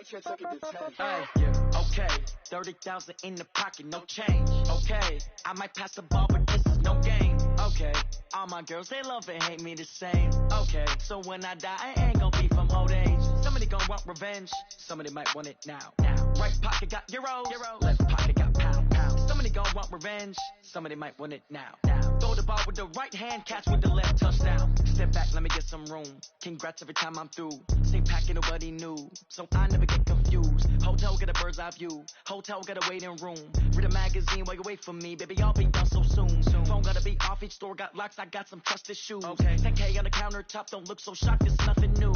Okay, 30,000 in the pocket, no change. Okay, I might pass the ball, but this is no game. Okay, all my girls, they love and hate me the same. Okay, so when I die, I ain't gonna be from old age. Somebody gonna want revenge, somebody might want it now. Right pocket got euros, left pocket got pound. Somebody gonna want revenge, somebody might want it now. Throw the ball with the right hand, catch with the left, touchdown. Step back, let me get some room. Congrats every time I'm through. Same packet, nobody knew, so I never get confused. Hotel get a bird's eye view, hotel got a waiting room. Read a magazine while you wait for me, baby, I'll be done so soon. Phone gotta be off, each store got locks, I got some trusted shoes. 10K on the countertop, don't look so shocked, it's nothing new.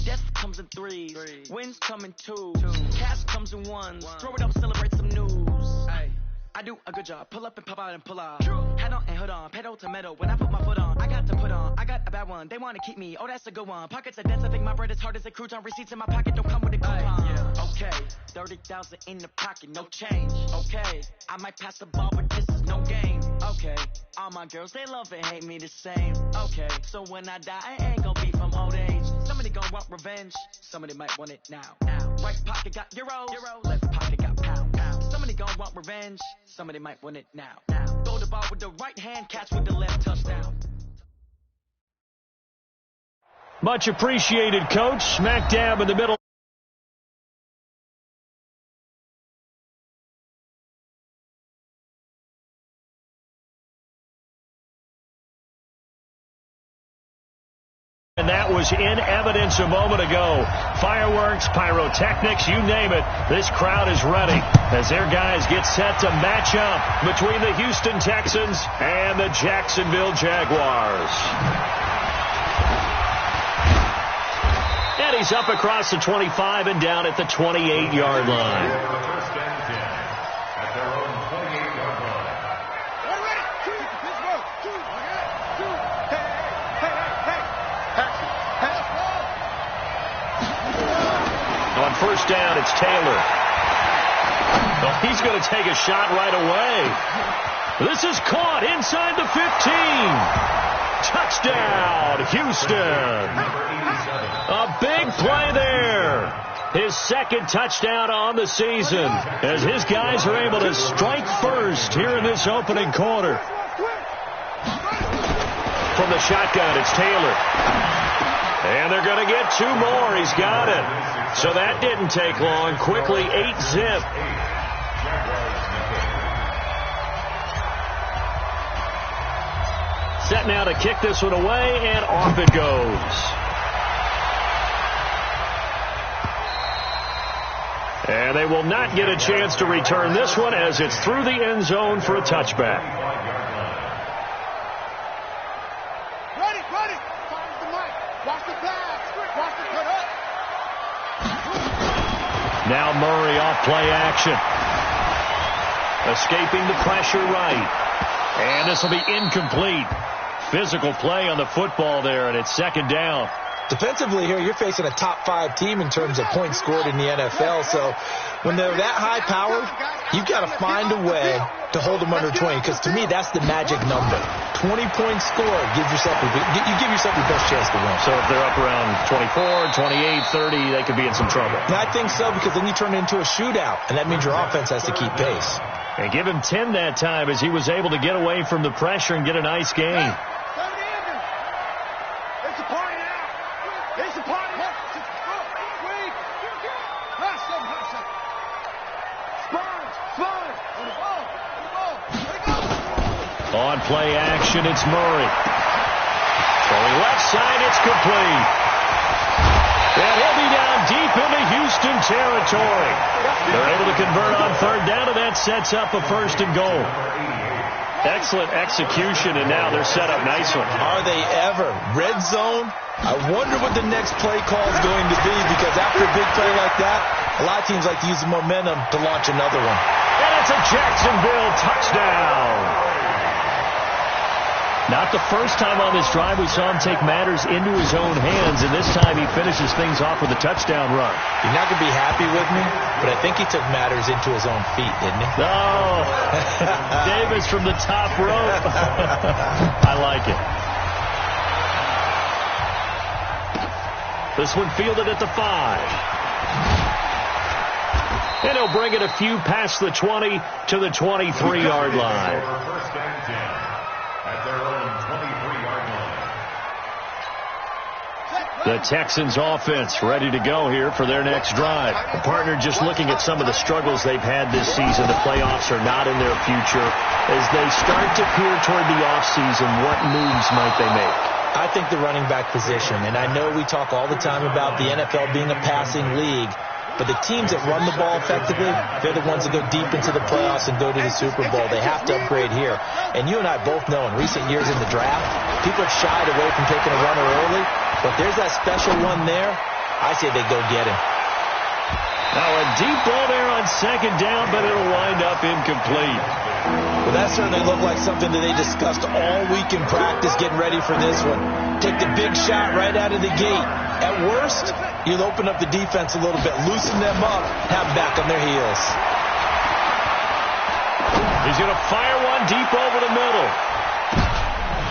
Death comes in threes, wins come in twos, cash comes in ones. Throw it up, celebrate some news. I do a good job, pull up and pop out and pull off. Head on and hood on, pedal to metal. When I put my foot on, I got to put on. I got a bad one, they want to keep me. Oh, that's a good one. Pockets are dense, I think my bread is hard as a crouton. Receipts in my pocket don't come with a coupon. Okay, 30,000 in the pocket, no change. Okay, I might pass the ball, but this is no game. Okay, all my girls, they love and hate me the same. Okay, so when I die, I ain't gonna be from old age. Somebody gonna want revenge, somebody might want it now. Right pocket got euros, left pocket got pound. Somebody gonna want revenge, somebody might want it now. Throw the ball with the right hand, catch with the left, touchdown. Much appreciated, Coach. Smack dab in the middle. And that was in evidence a moment ago. Fireworks, pyrotechnics, you name it. This crowd is ready as their guys get set to match up between the Houston Texans and the Jacksonville Jaguars. And he's up across the 25 and down at the 28-yard line. On first down, it's Taylor. Oh, he's going to take a shot right away. This is caught inside the 15. Touchdown, Houston. A big play there. His second touchdown on the season as his guys are able to strike first here in this opening quarter. From the shotgun, it's Taylor. And they're going to get two more. He's got it. So that didn't take long. Quickly, 8-zip. Set now to kick this one away, and off it goes. And they will not get a chance to return this one as it's through the end zone for a touchback. Now Murray off play action. Escaping the pressure right. And this will be incomplete. Physical play on the football there, and it's second down. Defensively here, you're facing a top-5 team in terms of points scored in the NFL. So when they're that high-powered, you've got to find a way to hold them under 20. Because to me, that's the magic number. 20 points scored, you give yourself your best chance to win. So if they're up around 24, 28, 30, they could be in some trouble. And I think so, because then you turn it into a shootout, and that means your offense has to keep pace. And give him 10 that time as he was able to get away from the pressure and get a nice gain. On play action, it's Murray. Going left side, it's complete. And he'll be down deep into Houston territory. They're able to convert on third down, and that sets up a first and goal. Excellent execution, and now they're set up nicely. Are they ever? Red zone? I wonder what the next play call is going to be, because after a big play like that, a lot of teams like to use the momentum to launch another one. And it's a Jacksonville touchdown. Not the first time on this drive we saw him take matters into his own hands, and this time he finishes things off with a touchdown run. You're not going to be happy with me, but I think he took matters into his own feet, didn't he? Oh, Davis from the top rope. I like it. This one fielded at the 5. And he'll bring it a few past the 20 to the 23-yard line. First and 10 at their own 23-yard line. The Texans offense ready to go here for their next drive. A partner, just looking at some of the struggles they've had this season, the playoffs are not in their future. As they start to peer toward the offseason, what moves might they make? I think the running back position, and I know we talk all the time about the NFL being a passing league, but the teams that run the ball effectively, they're the ones that go deep into the playoffs and go to the Super Bowl. They have to upgrade here. And you and I both know in recent years in the draft, people have shied away from taking a runner early, but there's that special one there. I say they go get him. Now a deep ball there on second down, but it'll wind up incomplete. Well, that certainly looked like something that they discussed all week in practice, getting ready for this one. Take the big shot right out of the gate. At worst, you'll open up the defense a little bit, loosen them up, have back on their heels. He's going to fire one deep over the middle.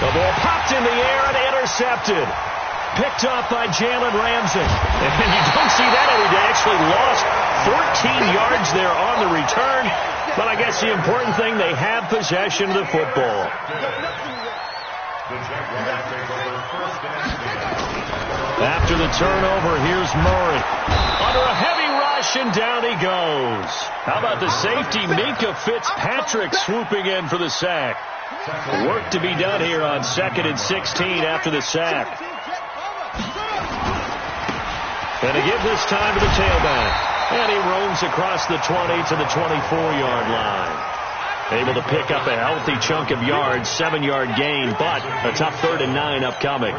The ball popped in the air and intercepted. Picked off by Jalen Ramsey. And you don't see that every day. Actually lost 14 yards there on the return. But I guess the important thing, they have possession of the football. After the turnover, here's Murray. Under a heavy rush, and down he goes. How about the safety, Minka Fitzpatrick, swooping in for the sack. Work to be done here on 2nd and 16 after the sack. And to give this time to the tailback. And he roams across the 20 to the 24-yard line. Able to pick up a healthy chunk of yards, 7-yard gain, but a tough 3rd and 9 upcoming.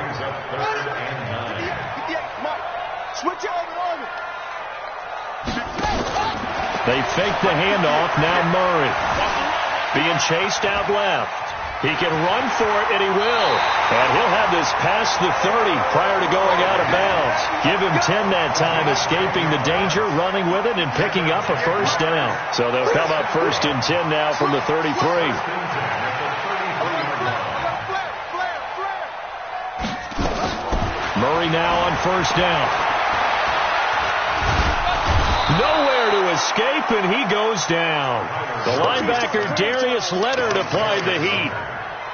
They fake the handoff. Now Murray being chased out left. He can run for it, and he will. And he'll have this past the 30 prior to going out of bounds. Give him 10 that time, escaping the danger, running with it, and picking up a first down. So they'll come up 1st and 10 now from the 33. Murray now on 1st down. Nowhere to escape, and he goes down. The linebacker, Darius Leonard, applied the heat.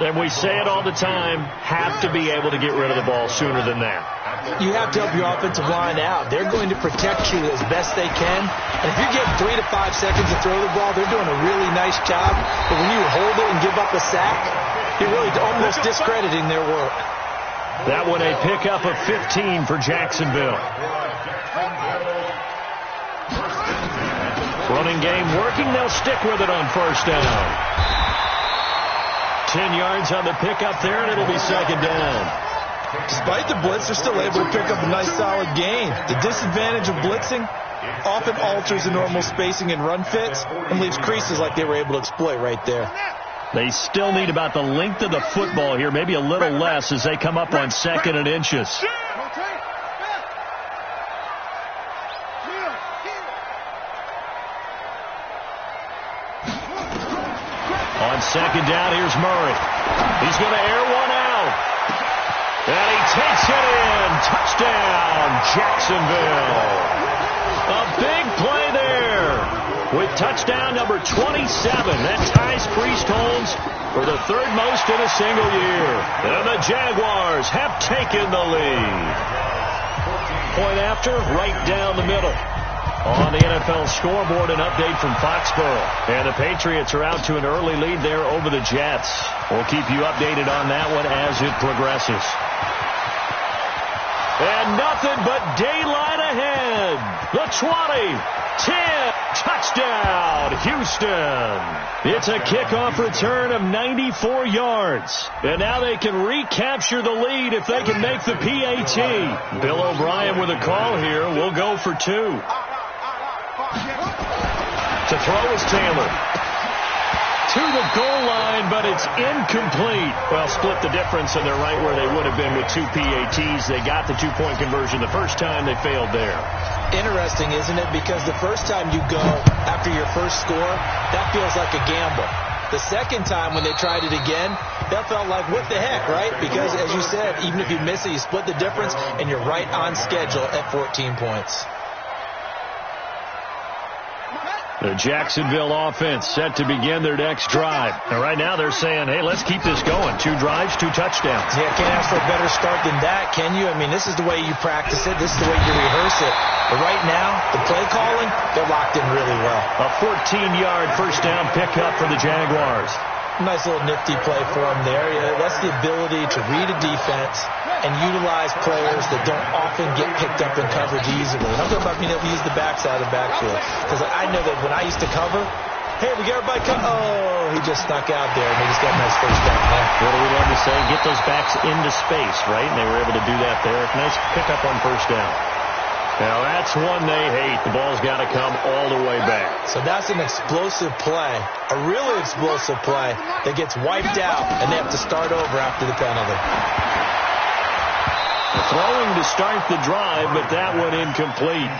And we say it all the time, have to be able to get rid of the ball sooner than that. You have to help your offensive line out. They're going to protect you as best they can. And if you're getting 3 to 5 seconds to throw the ball, they're doing a really nice job. But when you hold it and give up a sack, you're really almost discrediting their work. That one a pickup of 15 for Jacksonville. Running game working. They'll stick with it on 1st down. 10 yards on the pickup there, and it'll be 2nd down. Despite the blitz, they're still able to pick up a nice solid gain. The disadvantage of blitzing often alters the normal spacing and run fits and leaves creases like they were able to exploit right there. They still need about the length of the football here, maybe a little less as they come up on 2nd and inches. On 2nd down, here's Murray. He's going to air one out. And he takes it in. Touchdown, Jacksonville. A big play there with touchdown number 27. That ties Priest Holmes for the 3rd most in a single year. And the Jaguars have taken the lead. Point after, right down the middle. On the NFL scoreboard, an update from Foxborough. And the Patriots are out to an early lead there over the Jets. We'll keep you updated on that one as it progresses. And nothing but daylight ahead. The 20, 10, touchdown, Houston. It's a kickoff return of 94 yards. And now they can recapture the lead if they can make the PAT. Bill O'Brien with a call here. We'll go for 2. To throw is Taylor. To the goal line, but it's incomplete. Well, split the difference, and they're right where they would have been with 2 PATs. They got the 2-point conversion the first time. They failed there. Interesting, isn't it? Because the first time you go after your first score, that feels like a gamble. The second time when they tried it again, that felt like, what the heck, right? Because, as you said, even if you miss it, you split the difference, and you're right on schedule at 14 points. The Jacksonville offense set to begin their next drive. And right now they're saying, hey, let's keep this going. 2 drives, 2 touchdowns. Yeah, can't ask for a better start than that, can you? I mean, this is the way you practice it. This is the way you rehearse it. But right now, the play calling, they're locked in really well. A 14-yard first down pickup for the Jaguars. Nice little nifty play for them there. Yeah, that's the ability to read a defense and utilize players that don't often get picked up in coverage easily. And I'm talking about being able to use the backside of the backfield. Because I know that when I used to cover, hey, we get everybody oh, he just snuck out there, and they just got a nice first down. What do we love to say? Get those backs into space, right? And they were able to do that there. Nice pickup on first down. Now, that's one they hate. The ball's got to come all the way back. So that's an explosive play, a really explosive play that gets wiped out, and they have to start over after the penalty. Throwing to start the drive, but that one incomplete.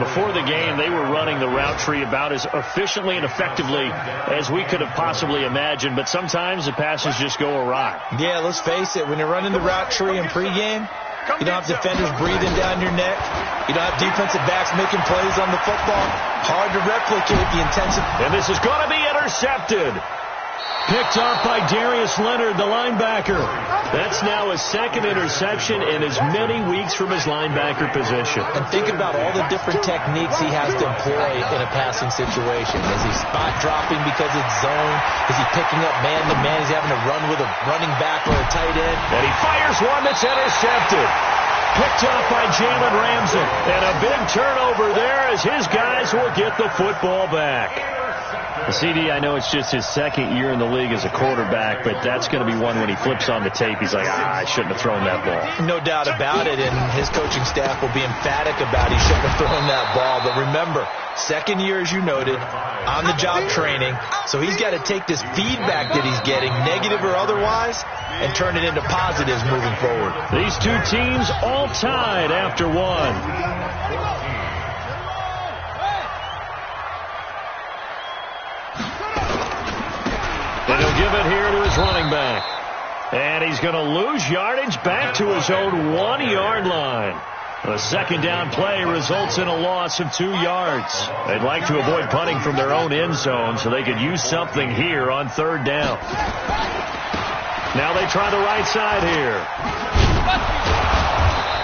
Before the game, they were running the route tree about as efficiently and effectively as we could have possibly imagined, but sometimes the passes just go awry. Yeah, let's face it, when you're running the route tree in pregame, you don't have defenders breathing down your neck. You don't have defensive backs making plays on the football. Hard to replicate the intensity. And this is going to be intercepted. Picked off by Darius Leonard, the linebacker. That's now his second interception in as many weeks from his linebacker position. And think about all the different techniques he has to employ in a passing situation. Is he spot dropping because it's zone? Is he picking up man-to-man? Is he having to run with a running back or a tight end? And he fires one that's intercepted. Picked off by Jalen Ramsey. And a big turnover there as his guys will get the football back. The CD, I know it's just his second year in the league as a quarterback, but that's going to be one when he flips on the tape. He's like, I shouldn't have thrown that ball. No doubt about it, and his coaching staff will be emphatic about he shouldn't have thrown that ball. But remember, second year, as you noted, on-the-job training, so he's got to take this feedback that he's getting, negative or otherwise, and turn it into positives moving forward. These two teams all tied after one. And he'll give it here to his running back. And he's going to lose yardage back to his own 1-yard line. The second down play results in a loss of 2 yards. They'd like to avoid punting from their own end zone so they could use something here on third down. Now they try the right side here.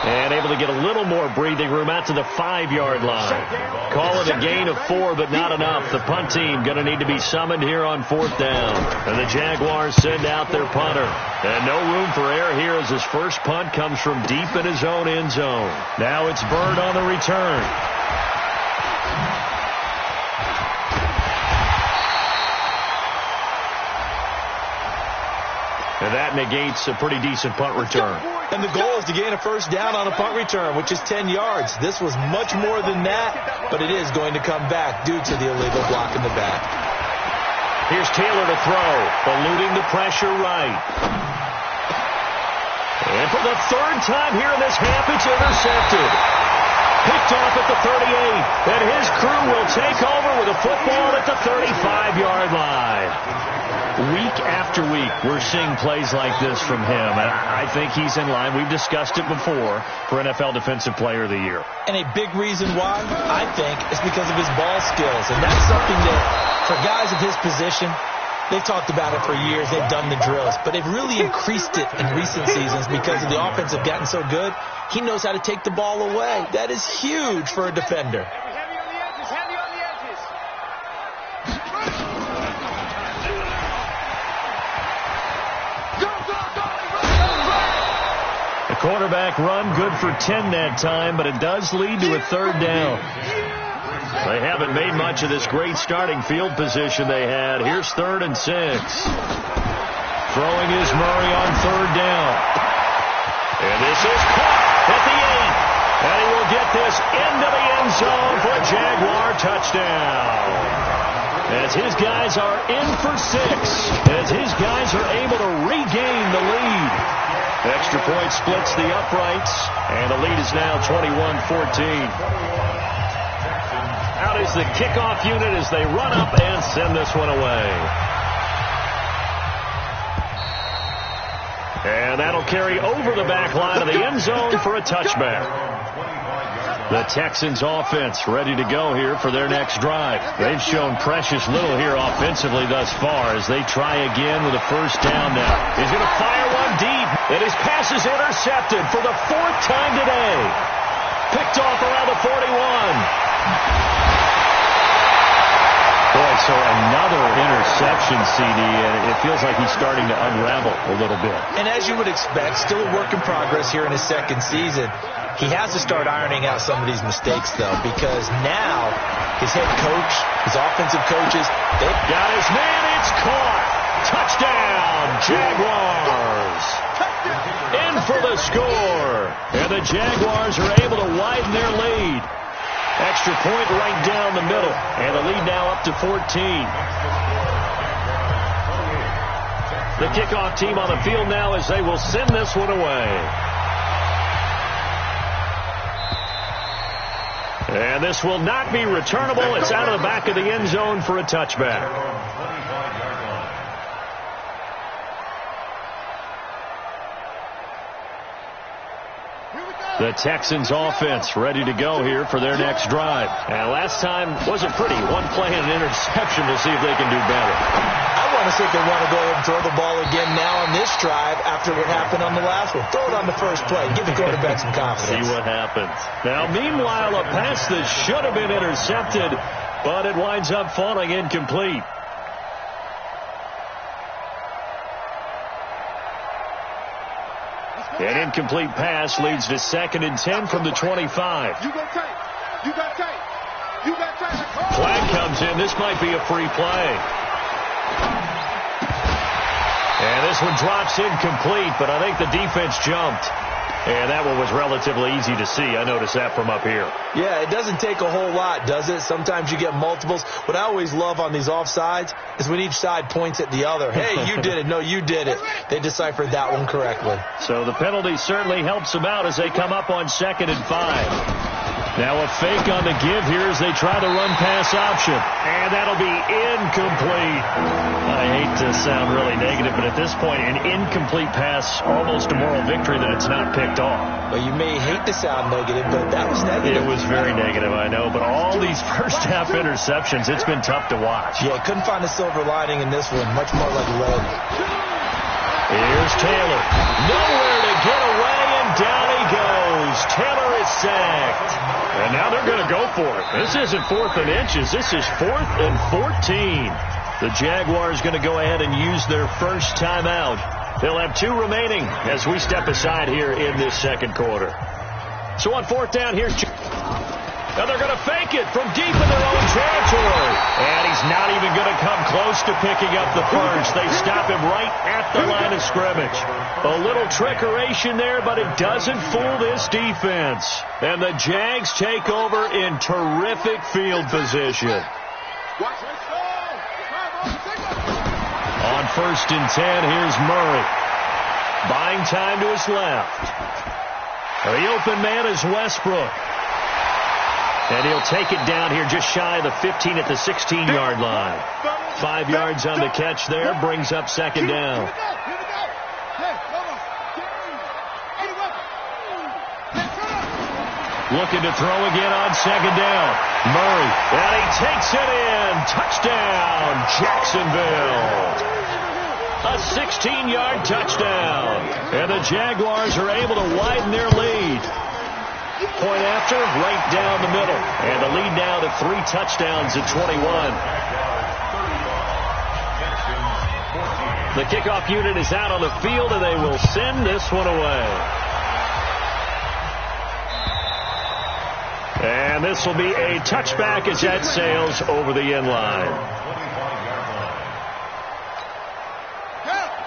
And able to get a little more breathing room out to the 5-yard line. Call it a gain of 4, but not enough. The punt team going to need to be summoned here on fourth down. And the Jaguars send out their punter. And no room for error here as his first punt comes from deep in his own end zone. Now it's Bird on the return. And that negates a pretty decent punt return. And the goal is to gain a first down on a punt return, which is 10 yards. This was much more than that, but it is going to come back due to the illegal block in the back. Here's Taylor to throw, eluding the pressure right. And for the third time here in this half, it's intercepted. Picked off at the 38, and his crew will take over with a football at the 35-yard line. Week after week, we're seeing plays like this from him, and I think he's in line. We've discussed it before for NFL Defensive Player of the Year. And a big reason why, I think, is because of his ball skills, and that's something that, for guys of his position, they've talked about it for years. They've done the drills, but they've really increased it in recent seasons because the offense have gotten so good. He knows how to take the ball away. That is huge for a defender. The quarterback run good for 10 that time, but it does lead to a third down. They haven't made much of this great starting field position they had. Here's 3rd and 6. Throwing is Murray on third down. And this is caught at the 8. And he will get this into the end zone for a Jaguar touchdown. As his guys are in for 6. As his guys are able to regain the lead. Extra point splits the uprights. And the lead is now 21-14. Out is the kickoff unit as they run up and send this one away. And that'll carry over the back line of the end zone for a touchback. The Texans offense ready to go here for their next drive. They've shown precious little here offensively thus far as they try again with a first down now. He's going to fire one deep, and his pass is intercepted for the 4th time today. Picked off around the 41. Boy, so another interception, CD, and it feels like he's starting to unravel a little bit. And as you would expect, still a work in progress here in his second season. He has to start ironing out some of these mistakes, though, because now his head coach, his offensive coaches, they've got his man. It's caught. Touchdown, Jaguars. In for the score. And the Jaguars are able to widen their lead. Extra point right down the middle. And the lead now up to 14. The kickoff team on the field now as they will send this one away. And this will not be returnable. It's out of the back of the end zone for a touchback. The Texans offense ready to go here for their next drive. And last time wasn't pretty. One play and an interception. We'll see if they can do better. I want to see if they want to go ahead and throw the ball again now on this drive after what happened on the last one. Throw it on the first play. Give the quarterback some confidence. See what happens. Now, meanwhile, a pass that should have been intercepted, but it winds up falling incomplete. An incomplete pass leads to 2nd and 10 from the 25. Flag comes in. This might be a free play. And this one drops incomplete, but I think the defense jumped. And that one was relatively easy to see. I noticed that from up here. Yeah, it doesn't take a whole lot, does it? Sometimes you get multiples. What I always love on these offsides is when each side points at the other. Hey, you did it. No, you did it. They deciphered that one correctly. So the penalty certainly helps them out as they come up on 2nd and 5. Now a fake on the give here as they try the run-pass option. And that'll be incomplete. I hate to sound really negative, but at this point, an incomplete pass, almost a moral victory that it's not picked off. Well, you may hate to sound negative, but that was negative. It was very negative, I know. But all these first-half interceptions, it's been tough to watch. Yeah, couldn't find a silver lining in this one. Much more like lead. Here's Taylor. Nowhere to get away, and down he goes. Taylor is sacked. And now they're going to go for it. This isn't 4th and inches. This is 4th and 14. The Jaguars going to go ahead and use their first timeout. They'll have 2 remaining as we step aside here in this second quarter. So on 4th down, here's... Now they're going to fake it from deep in their own territory. And he's not even going to come close to picking up the first. They stop him right at the line of scrimmage. A little trickeration there, but it doesn't fool this defense. And the Jags take over in terrific field position. On 1st and 10, here's Murray. Buying time to his left. The open man is Westbrook. And he'll take it down here just shy of the 15 at the 16-yard line. 5 yards on the catch there, brings up 2nd down. Looking to throw again on 2nd down. Murray, and he takes it in. Touchdown, Jacksonville. A 16-yard touchdown. And the Jaguars are able to widen their lead. Point after, right down the middle. And the lead now to 3 touchdowns at 21. The kickoff unit is out on the field, and they will send this one away. And this will be a touchback as that sails over the end line.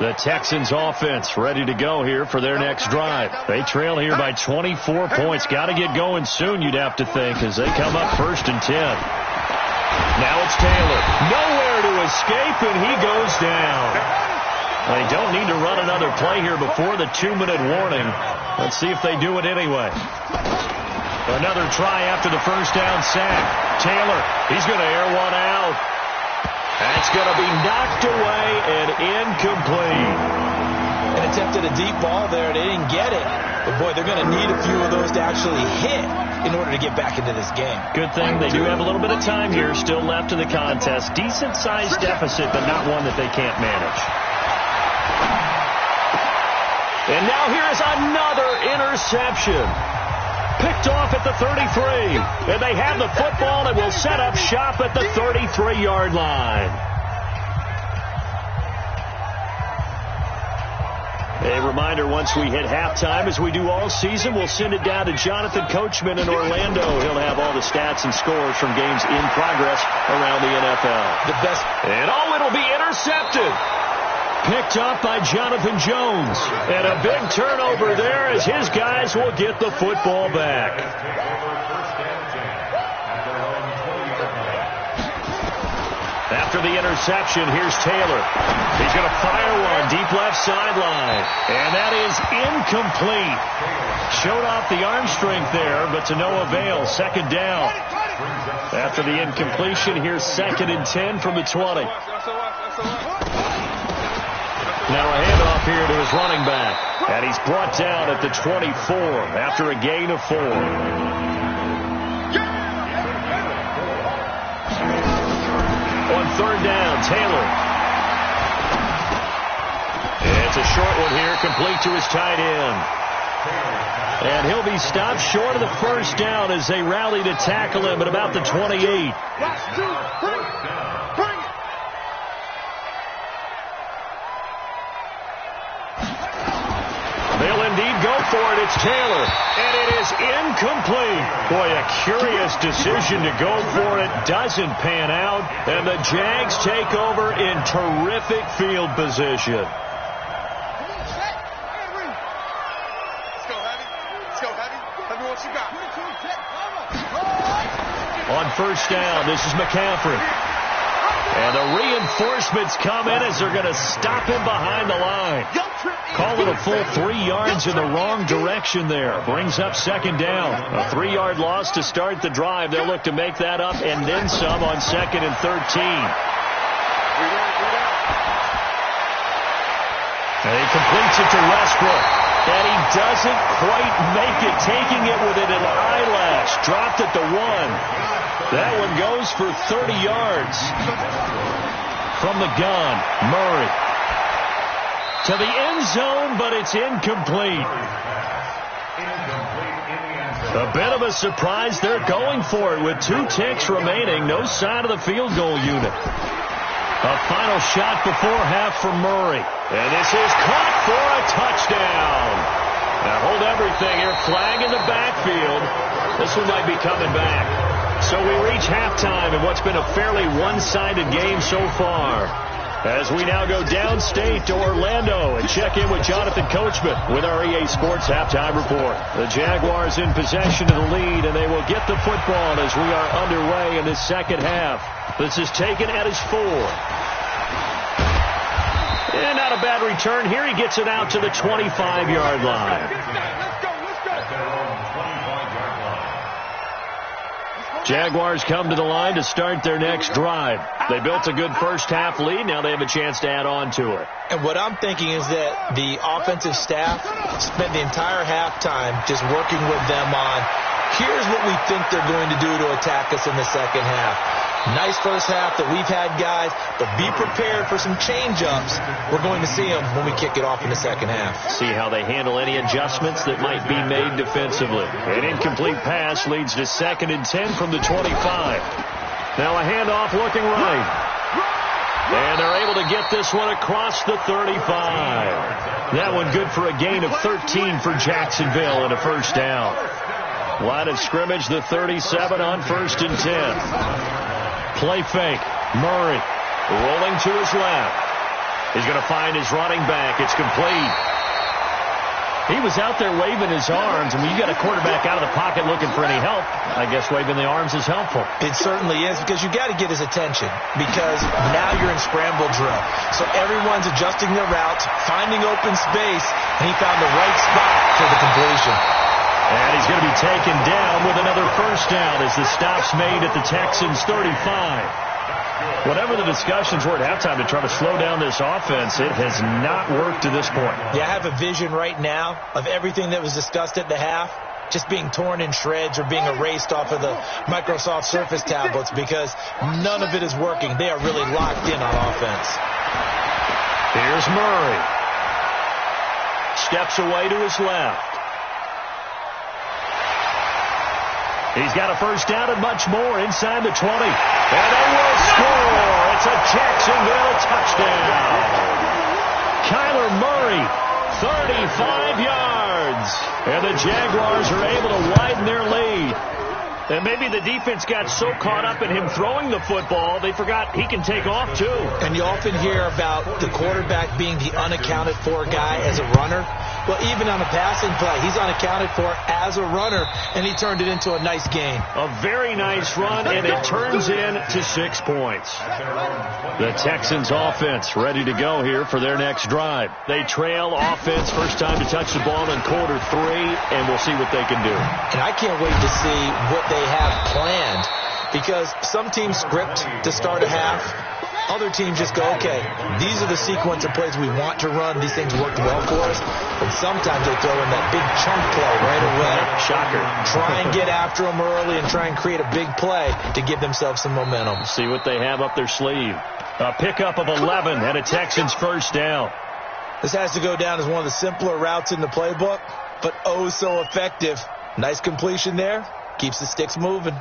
The Texans offense ready to go here for their next drive. They trail here by 24 points. Got to get going soon, you'd have to think, as they come up 1st and 10. Now it's Taylor. Nowhere to escape, and he goes down. They don't need to run another play here before the 2-minute warning. Let's see if they do it anyway. Another try after the first down sack. Taylor, he's going to air one out. That's going to be knocked away and incomplete. And attempted a deep ball there. They didn't get it. But, boy, they're going to need a few of those to actually hit in order to get back into this game. Good thing they do have a little bit of time here still left in the contest. Decent-sized deficit, but not one that they can't manage. And now here is another interception. Picked off at the 33. And they have the football and will set up shop at the 33-yard line. A reminder, once we hit halftime, as we do all season, we'll send it down to Jonathan Coachman in Orlando. He'll have all the stats and scores from games in progress around the NFL. The best. And it'll be intercepted. Picked up by Jonathan Jones. And a big turnover there as his guys will get the football back. After the interception, here's Taylor. He's going to fire one deep left sideline. And that is incomplete. Showed off the arm strength there, but to no avail. Second down. After the incompletion, here's 2nd and 10 from the 20. Now a handoff here to his running back. And he's brought down at the 24 after a gain of 4. On 3rd down, Taylor. It's a short one here, complete to his tight end. And he'll be stopped short of the 1st down as they rally to tackle him at about the 28. They'll indeed go for it. It's Taylor. And it is incomplete. Boy, a curious decision to go for it. Doesn't pan out. And the Jags take over in terrific field position. On 1st down, this is McCaffrey. And the reinforcements come in as they're going to stop him behind the line. Call it a full 3 yards in the wrong direction there. Brings up 2nd down. A 3-yard loss to start the drive. They'll look to make that up and then some on 2nd and 13. And he completes it to Westbrook. And he doesn't quite make it, taking it within an eyelash. Dropped at the 1. That one goes for 30 yards. From the gun, Murray. To the end zone, but it's incomplete. A bit of a surprise. They're going for it with 2 ticks remaining. No sign of the field goal unit. A final shot before half from Murray. And this is caught for a touchdown. Now hold everything here. Flag in the backfield. This one might be coming back. So we reach halftime in what's been a fairly one-sided game so far. As we now go downstate to Orlando and check in with Jonathan Coachman with our EA Sports Halftime Report. The Jaguars in possession of the lead, and they will get the football as we are underway in the second half. This is taken at his 4. And not a bad return here. He gets it out to the 25-yard line. Jaguars come to the line to start their next drive. They built a good first half lead. Now they have a chance to add on to it. And what I'm thinking is that the offensive staff spent the entire halftime just working with them on, here's what we think they're going to do to attack us in the second half. Nice first half that we've had, guys, but be prepared for some change-ups. We're going to see them when we kick it off in the second half. See how they handle any adjustments that might be made defensively. An incomplete pass leads to 2nd and 10 from the 25. Now a handoff looking right. And they're able to get this one across the 35. That one good for a gain of 13 for Jacksonville and a first down. Line of scrimmage, the 37 on 1st and 10. Play fake. Murray rolling to his left. He's going to find his running back. It's complete. He was out there waving his arms. I mean, you got a quarterback out of the pocket looking for any help. I guess waving the arms is helpful. It certainly is, because you got to get his attention, because now you're in scramble drill. So everyone's adjusting their routes, finding open space, and he found the right spot for the completion. And he's going to be taken down with another first down as the stop's made at the Texans' 35. Whatever the discussions were at halftime to try to slow down this offense, it has not worked to this point. Yeah, I have a vision right now of everything that was discussed at the half just being torn in shreds or being erased off of the Microsoft Surface tablets because none of it is working. They are really locked in on offense. Here's Murray. Steps away to his left. He's got a first down and much more inside the 20. And they will score. It's a Jacksonville touchdown. Kyler Murray, 35 yards. And the Jaguars are able to widen their lead. And maybe the defense got so caught up in him throwing the football, they forgot he can take off too. And you often hear about the quarterback being the unaccounted for guy as a runner. Well, even on a passing play, he's unaccounted for as a runner, and he turned it into a nice game. A very nice run, and it turns into 6 points. The Texans offense ready to go here for their next drive. They trail offense, first time to touch the ball in quarter 3, and we'll see what they can do. And I can't wait to see what they have planned, because some teams script to start a half. Other teams just go, okay, these are the sequence of plays we want to run. These things worked well for us. And sometimes they throw in that big chunk play right away. Shocker. Try and get after them early and try and create a big play to give themselves some momentum. See what they have up their sleeve. A pickup of 11 and a Texans first down. This has to go down as one of the simpler routes in the playbook, but oh so effective. Nice completion there. Keeps the sticks moving.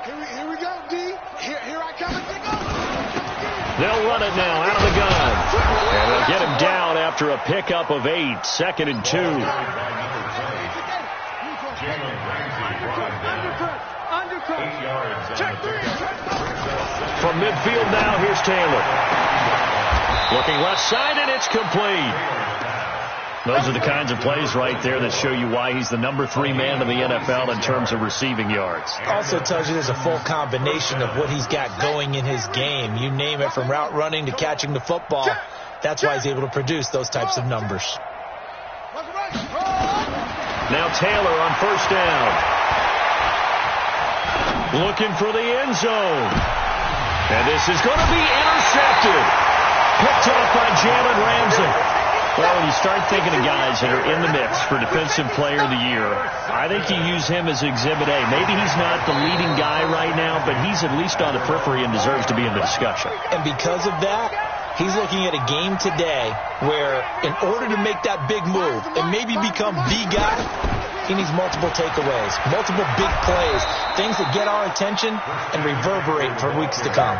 Here we go, D. Here I come. They'll run it now out of the gun. And they'll get him down after a pickup of 8, 2nd and 2. From midfield now, here's Taylor. Looking left side, and it's complete. Those are the kinds of plays right there that show you why he's the number 3 man in the NFL in terms of receiving yards. Also tells you there's a full combination of what he's got going in his game. You name it, from route running to catching the football. That's why he's able to produce those types of numbers. Now Taylor on first down. Looking for the end zone. And this is going to be intercepted. Picked off by Jalen Ramsey. Well, when you start thinking of guys that are in the mix for Defensive Player of the Year, I think you use him as Exhibit A. Maybe he's not the leading guy right now, but he's at least on the periphery and deserves to be in the discussion. And because of that, he's looking at a game today where in order to make that big move and maybe become the guy, he needs multiple takeaways, multiple big plays, things that get our attention and reverberate for weeks to come.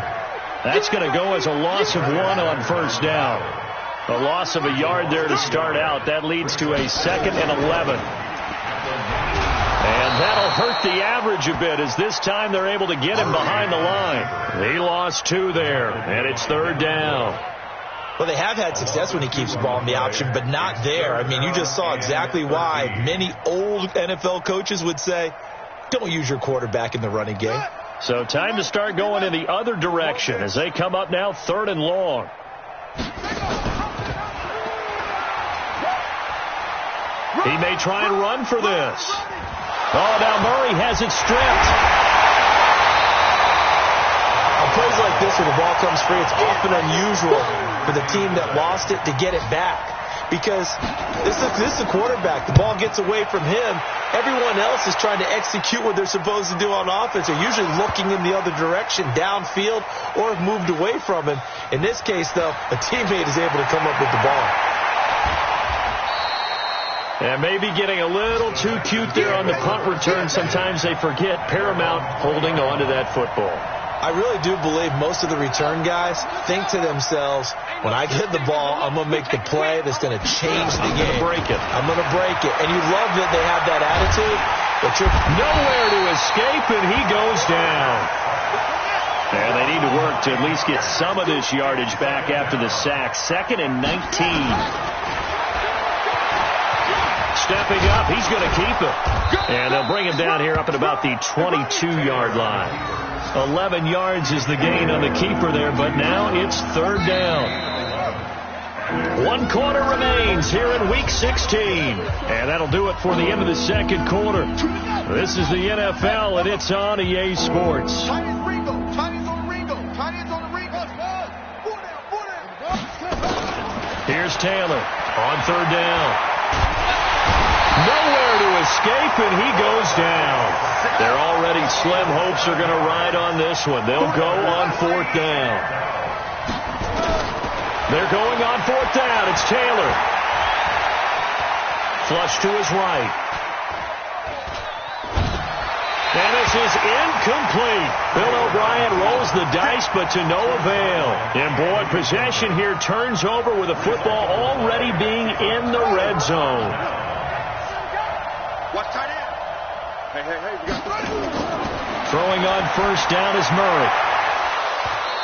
That's going to go as a loss of 1 on first down. A loss of a yard there to start out. That leads to a 2nd and 11. And that'll hurt the average a bit, as this time they're able to get him behind the line. He lost 2 there, and it's 3rd down. Well, they have had success when he keeps the ball in the option, but not there. I mean, you just saw exactly why many old NFL coaches would say, don't use your quarterback in the running game. So time to start going in the other direction as they come up now 3rd and long. He may try and run for this. Oh, now Murray has it stripped. On plays like this where the ball comes free, it's often unusual for the team that lost it to get it back. Because this is the quarterback. The ball gets away from him. Everyone else is trying to execute what they're supposed to do on offense. They're usually looking in the other direction, downfield, or have moved away from him. In this case, though, a teammate is able to come up with the ball. And maybe getting a little too cute there on the punt return. Sometimes they forget Paramount holding on to that football. I really do believe most of the return guys think to themselves, when I get the ball, I'm going to make the play that's going to change the game. I'm going to break it. And you love that they have that attitude, but you're nowhere to escape, and he goes down. And they need to work to at least get some of this yardage back after the sack. 2nd and 19. Stepping up, he's going to keep it. And they'll bring him down here up at about the 22-yard line. 11 yards is the gain on the keeper there, but now it's 3rd down. 1 quarter remains here in Week 16. And that'll do it for the end of the second quarter. This is the NFL, and it's on EA Sports. Here's Taylor on 3rd down. Nowhere to escape, and he goes down. Their already slim hopes are going to ride on this one. They'll go on 4th down. They're going on 4th down. It's Taylor. Flush to his right. And this is incomplete. Bill O'Brien rolls the dice, but to no avail. And boy, possession here turns over with the football already being in the red zone. Watch tight end. Hey, we got Throwing on 1st down is Murray.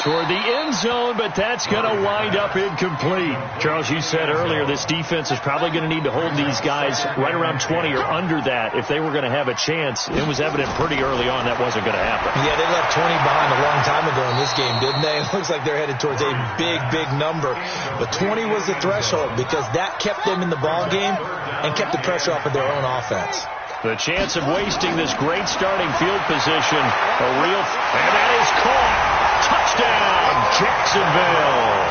Toward the end zone, but that's going to wind up incomplete. Charles, you said earlier this defense is probably going to need to hold these guys right around 20 or under that if they were going to have a chance. It was evident pretty early on that wasn't going to happen. Yeah, they left 20 behind a long time ago in this game, didn't they? It looks like they're headed towards a big, big number. But 20 was the threshold because that kept them in the ball game and kept the pressure off of their own offense. The chance of wasting this great starting field position, a real, and that is caught. Touchdown, Jacksonville.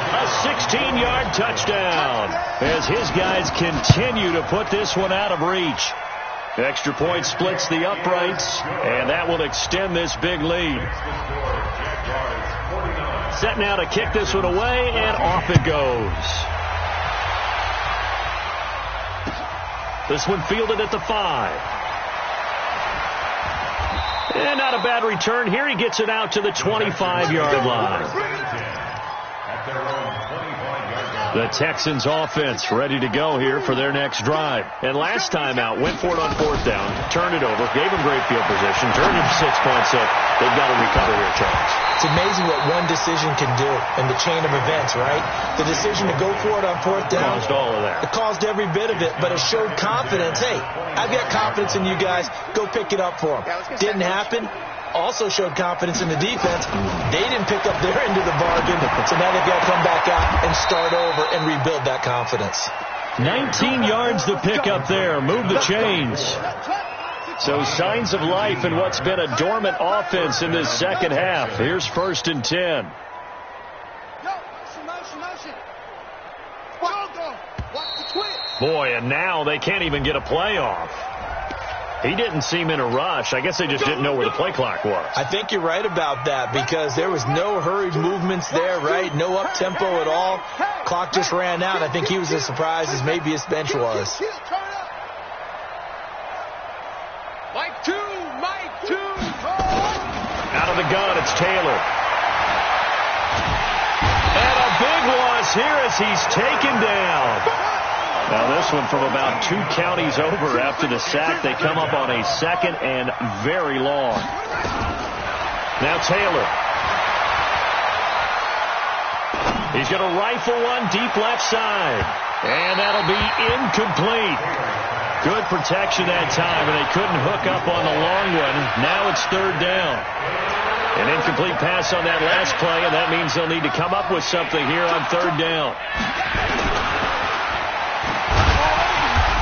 A 16-yard touchdown as his guys continue to put this one out of reach. Extra point splits the uprights, and that will extend this big lead. Set now to kick this one away, and off it goes. This one fielded at the 5. And not a bad return here. He gets it out to the 25-yard line. The Texans offense ready to go here for their next drive. And last time out, went for it on 4th down, turned it over, gave him great field position, turned him 6 points, so they've got to recover here, Charles. It's amazing what one decision can do in the chain of events, right? The decision to go for it on 4th down. Caused all of that. It caused every bit of it, but it showed confidence. Hey, I've got confidence in you guys. Go pick it up for them. Didn't happen. Also showed confidence in the defense. They didn't pick up their end of the bargain, so now they've got to come back out and start over and rebuild that confidence. 19 yards to pick up there. Move the chains. So signs of life in what's been a dormant offense in this second half. Here's 1st and 10. Boy, and now they can't even get a play off. He didn't seem in a rush. I guess they just didn't know where the play clock was. I think you're right about that because there was no hurried movements there, right? No up-tempo at all. Clock just ran out. I think he was as surprised as maybe his bench was. Mike 2. Out of the gun, it's Taylor. And a big loss here as he's taken down. Now this one from about 2 counties over after the sack. They come up on a 2nd and very long. Now Taylor. He's going to rifle one deep left side. And that'll be incomplete. Good protection that time, and they couldn't hook up on the long one. Now it's 3rd down. An incomplete pass on that last play, and that means they'll need to come up with something here on 3rd down.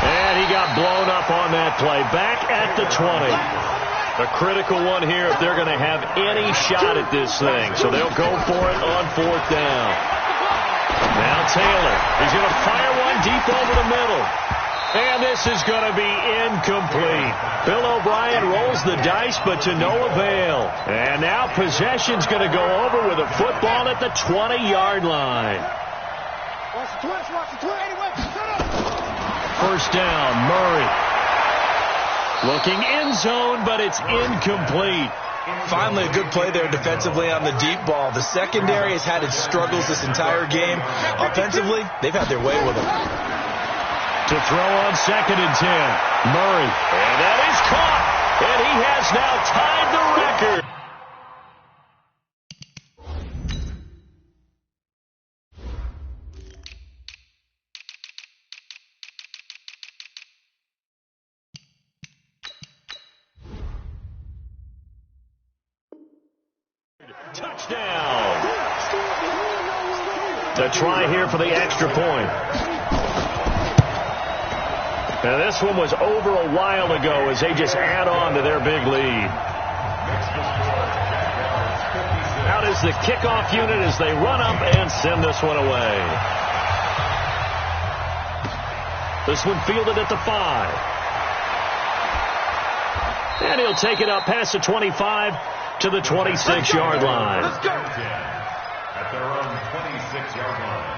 And he got blown up on that play. Back at the 20. A critical one here if they're going to have any shot at this thing. So they'll go for it on 4th down. Now Taylor. He's going to fire one deep over the middle. And this is going to be incomplete. Bill O'Brien rolls the dice, but to no avail. And now possession's going to go over with a football at the 20-yard line. Watch the twitch. 1st down, Murray. Looking end zone, but it's incomplete. Finally a good play there defensively on the deep ball. The secondary has had its struggles this entire game. Offensively, they've had their way with it. To throw on 2nd and 10, Murray. And that is caught. And he has now tied the record. Touchdown. The try here for the extra point. Now, this one was over a while ago as they just add on to their big lead. Out is the kickoff unit as they run up and send this one away. This one fielded at the 5. And he'll take it up past the 25 to the 26-yard line. At their own 26-yard line.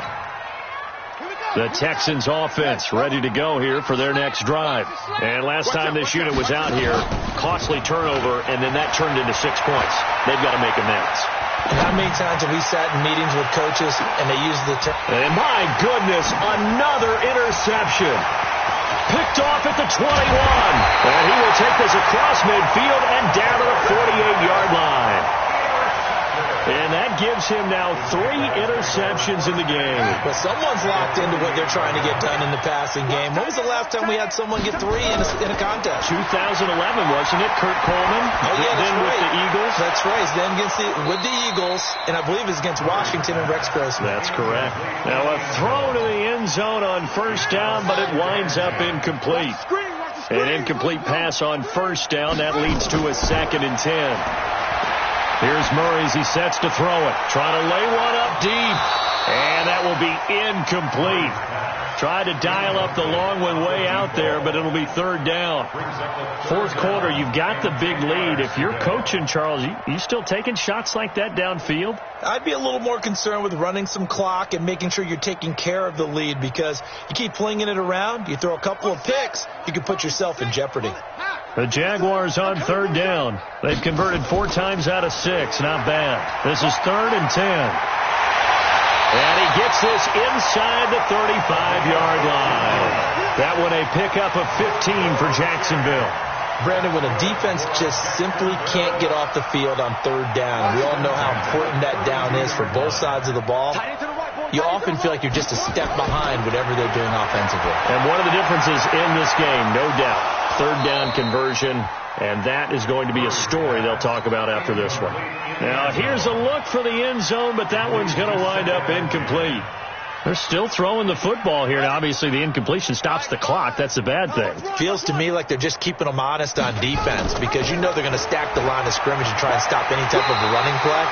The Texans offense ready to go here for their next drive. And last time this unit was out here, costly turnover, and then that turned into 6 points. They've got to make amends. And how many times have we sat in meetings with coaches and they use the term? And my goodness, another interception. Picked off at the 21. And he will take this across midfield and down to the 48-yard line. And that gives him now 3 interceptions in the game. Well, someone's locked into what they're trying to get done in the passing game. When was the last time we had someone get 3 in a contest? 2011, wasn't it? Kurt Coleman. Oh, yeah, then right. with the Eagles. That's right. Then with the Eagles, and I believe it's against Washington and Rex Grossman. That's correct. Now a throw to the end zone on first down, but it winds up incomplete. An incomplete pass on first down. That leads to a 2nd and 10. Here's Murray as he sets to throw it. Trying to lay one up deep. And that will be incomplete. Tried to dial up the long one way out there, but it'll be 3rd down. 4th quarter, you've got the big lead. If you're coaching, Charles, you still taking shots like that downfield? I'd be a little more concerned with running some clock and making sure you're taking care of the lead, because you keep flinging it around, you throw a couple of picks, you can put yourself in jeopardy. The Jaguars on 3rd down. They've converted 4 times out of 6. Not bad. This is 3rd and 10. And he gets this inside the 35-yard line. That one a pickup of 15 for Jacksonville. Brandon, when a defense just simply can't get off the field on 3rd down, we all know how important that down is for both sides of the ball. You often feel like you're just a step behind whatever they're doing offensively. And one of the differences in this game, no doubt, 3rd down conversion, and that is going to be a story they'll talk about after this one. Now, here's a look for the end zone, but that one's going to wind up incomplete. They're still throwing the football here. Now, obviously, the incompletion stops the clock. That's a bad thing. Feels to me like they're just keeping them honest on defense, because you know they're going to stack the line of scrimmage and try and stop any type of a running play.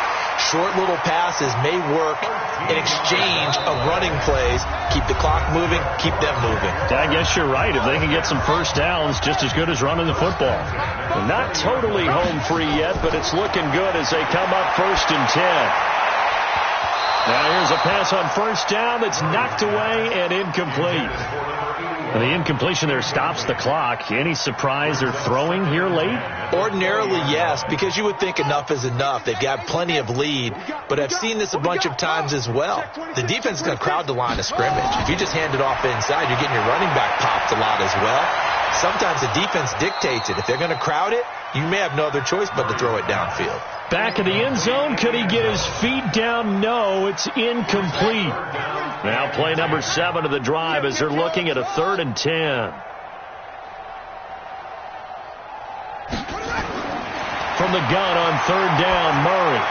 Short little passes may work in exchange of running plays. Keep the clock moving, keep them moving. I guess you're right. If they can get some first downs, just as good as running the football. They're not totally home free yet, but it's looking good as they come up 1st and 10. Now here's a pass on first down that's knocked away and incomplete. And the incompletion there stops the clock. Any surprise they're throwing here late? Ordinarily, yes, because you would think enough is enough. They've got plenty of lead, but I've seen this a bunch of times as well. The defense is going to crowd the line of scrimmage. If you just hand it off inside, you're getting your running back popped a lot as well. Sometimes the defense dictates it. If they're going to crowd it, you may have no other choice but to throw it downfield. Back in the end zone, could he get his feet down? No, it's incomplete. Now play number 7 of the drive as they're looking at a 3rd and 10. From the gun on 3rd down, Murray.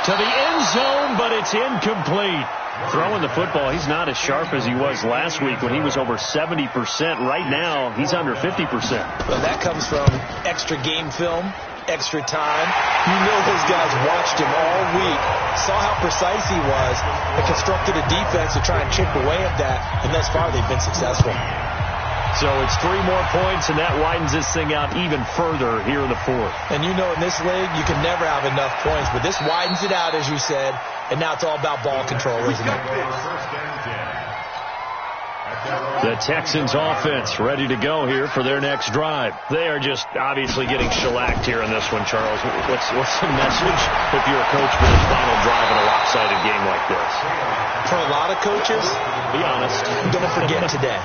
To the end zone, but it's incomplete. Throwing the football, he's not as sharp as he was last week when he was over 70%. Right now, he's under 50%. Well, that comes from extra game film, extra time. You know those guys watched him all week, saw how precise he was, and constructed a defense to try and chip away at that, and thus far they've been successful. So it's 3 more points, and that widens this thing out even further here in the 4th. And you know in this league, you can never have enough points, but this widens it out, as you said, and now it's all about ball control, isn't it? The Texans offense ready to go here for their next drive. They are just obviously getting shellacked here in this one, Charles. What's the message if you're a coach for this final drive in a lopsided game like this? For a lot of coaches, be honest, don't forget today.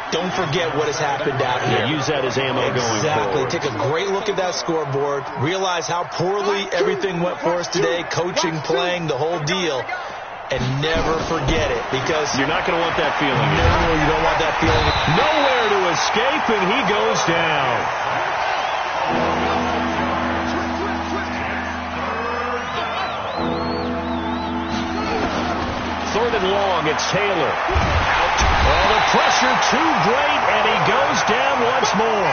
Don't forget what has happened out here. Use that as ammo going forward. Exactly. Take a great look at that scoreboard. Realize how poorly everything went for us today. Coaching, playing, the whole deal. And never forget it, because you're not going to want that feeling. No, you don't want that feeling. Nowhere to escape, and he goes down. long. It's Taylor. Out. Oh, the pressure too great, and he goes down once more.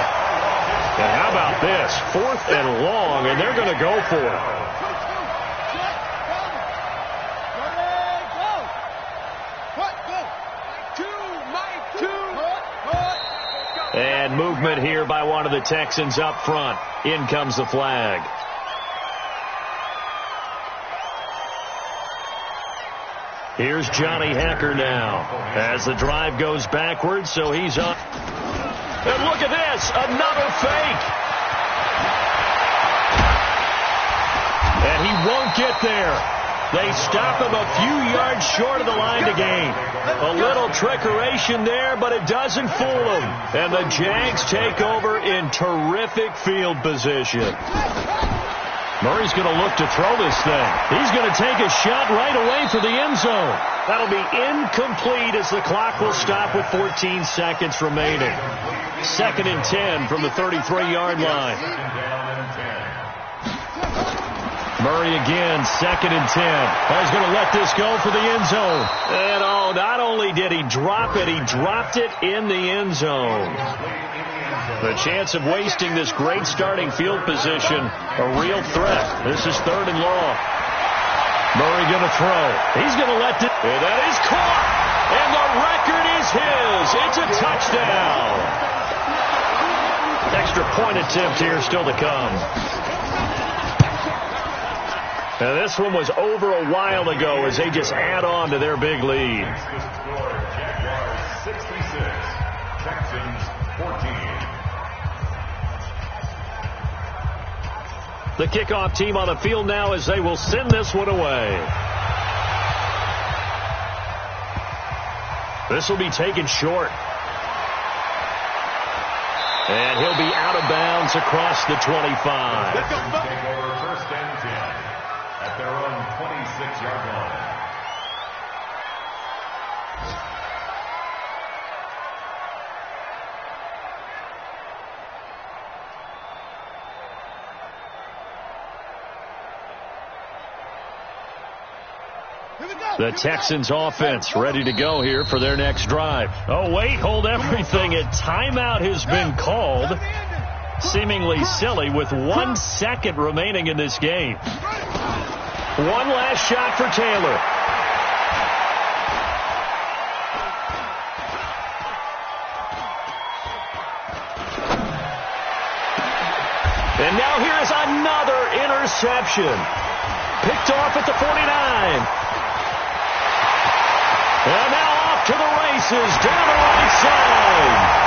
And how about this? 4th and long, and they're going to go for it. And movement here by one of the Texans up front. In comes the flag. Here's Johnny Hacker now as the drive goes backwards, so he's up. And look at this, another fake. And he won't get there. They stop him a few yards short of the line to gain. A little trickeration there, but it doesn't fool him. And the Jags take over in terrific field position. Murray's going to look to throw this thing. He's going to take a shot right away for the end zone. That'll be incomplete as the clock will stop with 14 seconds remaining. 2nd and 10 from the 33-yard line. Murray again, 2nd and 10. He's going to let this go for the end zone. And oh, not only did he drop it, he dropped it in the end zone. The chance of wasting this great starting field position, a real threat. This is 3rd and long. Murray going to throw. He's going to let it. And that is caught. And the record is his. It's a touchdown. Extra point attempt here still to come. Now this one was over a while ago as they just add on to their big lead. Jaguars 66, Texans 14. The kickoff team on the field now as they will send this one away. This will be taken short. And he'll be out of bounds across the 25. Take over 1st and 10 at their own 26-yard line. The Texans offense ready to go here for their next drive. Oh, wait, hold everything. A timeout has been called. Seemingly silly with 1 second remaining in this game. One last shot for Taylor. And now here is another interception. Picked off at the 49. And now off to the races down the right side.